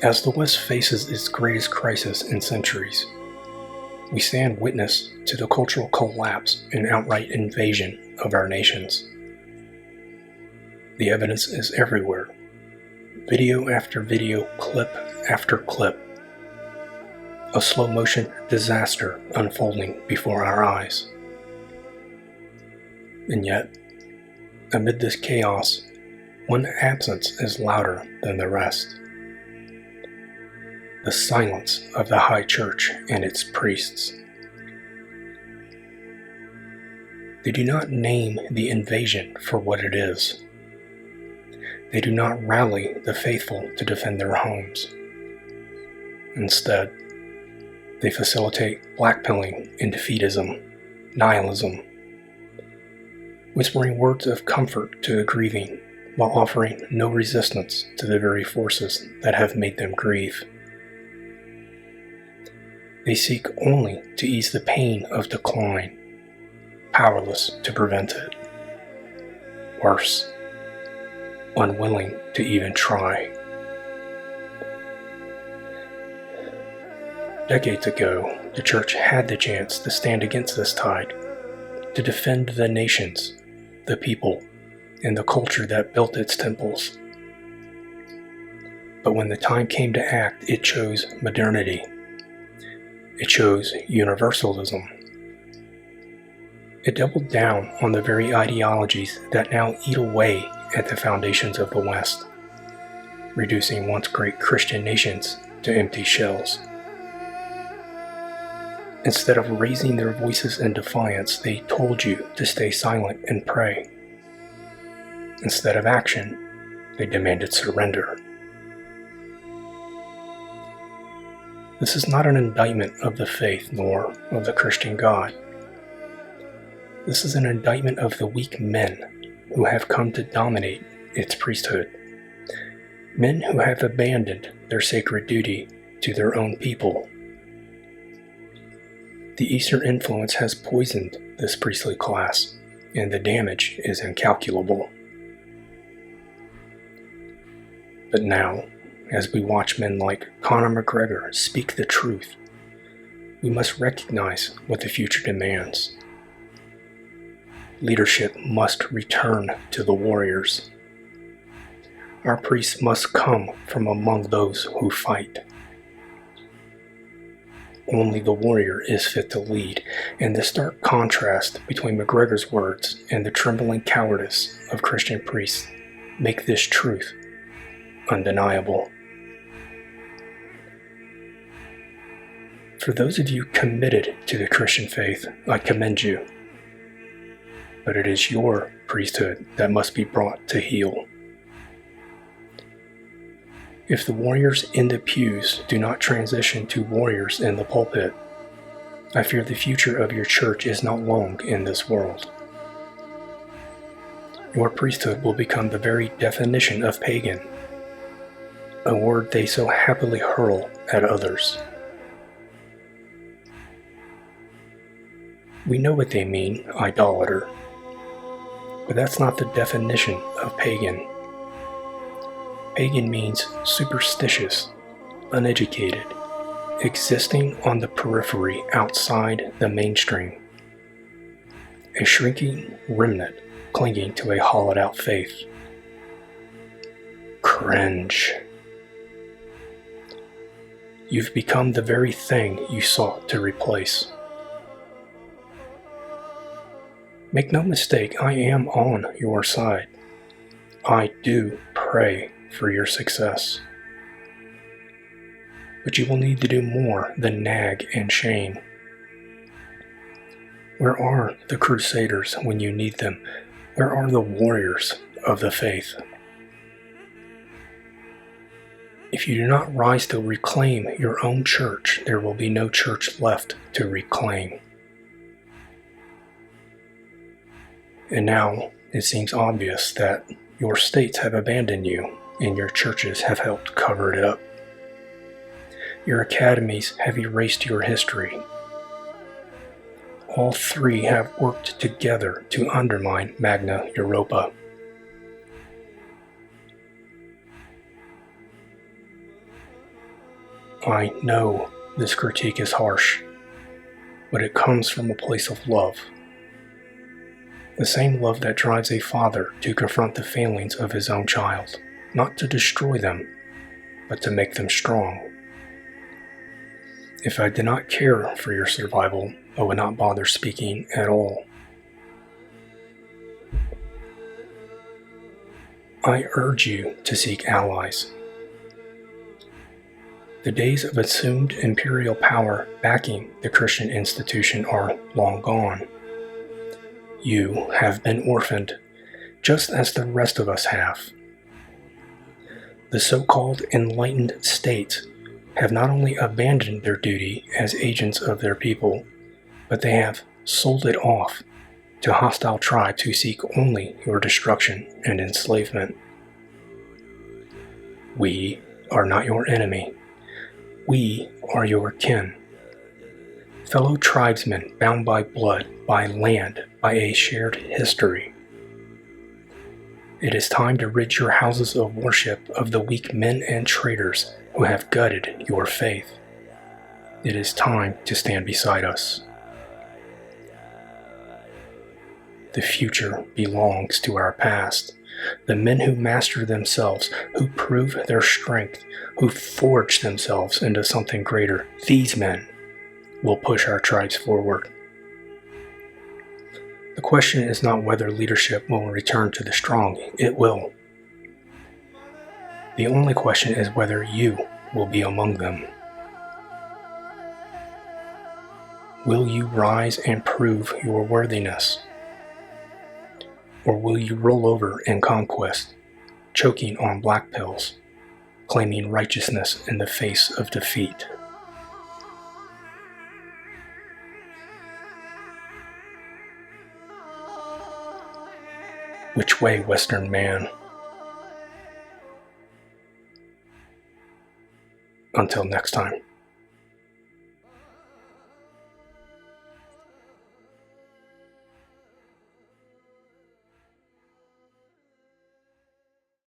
As the West faces its greatest crisis in centuries, we stand witness to the cultural collapse and outright invasion of our nations. The evidence is everywhere. Video after video, clip after clip. A slow-motion disaster unfolding before our eyes. And yet, amid this chaos, one absence is louder than the rest. The silence of the High Church and its priests. They do not name the invasion for what it is. They do not rally the faithful to defend their homes. Instead, they facilitate blackpilling and defeatism, nihilism, whispering words of comfort to the grieving while offering no resistance to the very forces that have made them grieve. They seek only to ease the pain of decline, powerless to prevent it. Worse, unwilling to even try. Decades ago, the church had the chance to stand against this tide, to defend the nations, the people, and the culture that built its temples. But when the time came to act, it chose modernity. It chose universalism. It doubled down on the very ideologies that now eat away at the foundations of the West, reducing once great Christian nations to empty shells. Instead of raising their voices in defiance, they told you to stay silent and pray. Instead of action, they demanded surrender. This is not an indictment of the faith nor of the Christian God. This is an indictment of the weak men who have come to dominate its priesthood. Men who have abandoned their sacred duty to their own people. The Eastern influence has poisoned this priestly class, and the damage is incalculable. But now, as we watch men like Conor McGregor speak the truth, we must recognize what the future demands. Leadership must return to the warriors. Our priests must come from among those who fight. Only the warrior is fit to lead, and the stark contrast between McGregor's words and the trembling cowardice of Christian priests make this truth undeniable. For those of you committed to the Christian faith, I commend you. But it is your priesthood that must be brought to heel. If the warriors in the pews do not transition to warriors in the pulpit, I fear the future of your church is not long in this world. Your priesthood will become the very definition of pagan, a word they so happily hurl at others. We know what they mean, idolater, but that's not the definition of pagan. Pagan means superstitious, uneducated, existing on the periphery outside the mainstream. A shrinking remnant clinging to a hollowed-out faith. Cringe. You've become the very thing you sought to replace. Make no mistake, I am on your side. I do pray for your success. But you will need to do more than nag and shame. Where are the crusaders when you need them? Where are the warriors of the faith? If you do not rise to reclaim your own church, there will be no church left to reclaim. And now it seems obvious that your states have abandoned you, and your churches have helped cover it up. Your academies have erased your history. All three have worked together to undermine Magna Europa. I know this critique is harsh, but it comes from a place of love. The same love that drives a father to confront the failings of his own child, not to destroy them, but to make them strong. If I did not care for your survival, I would not bother speaking at all. I urge you to seek allies. The days of assumed imperial power backing the Christian institution are long gone. You have been orphaned, just as the rest of us have. The so-called enlightened states have not only abandoned their duty as agents of their people, but they have sold it off to hostile tribes who seek only your destruction and enslavement. We are not your enemy. We are your kin. Fellow tribesmen bound by blood, by land, by a shared history. It is time to rid your houses of worship of the weak men and traitors who have gutted your faith. It is time to stand beside us. The future belongs to our past. The men who master themselves, who prove their strength, who forge themselves into something greater, these men will push our tribes forward. The question is not whether leadership will return to the strong. It will. The only question is whether you will be among them. Will you rise and prove your worthiness? Or will you roll over in conquest, choking on black pills, claiming righteousness in the face of defeat? Which way, Western man? Until next time.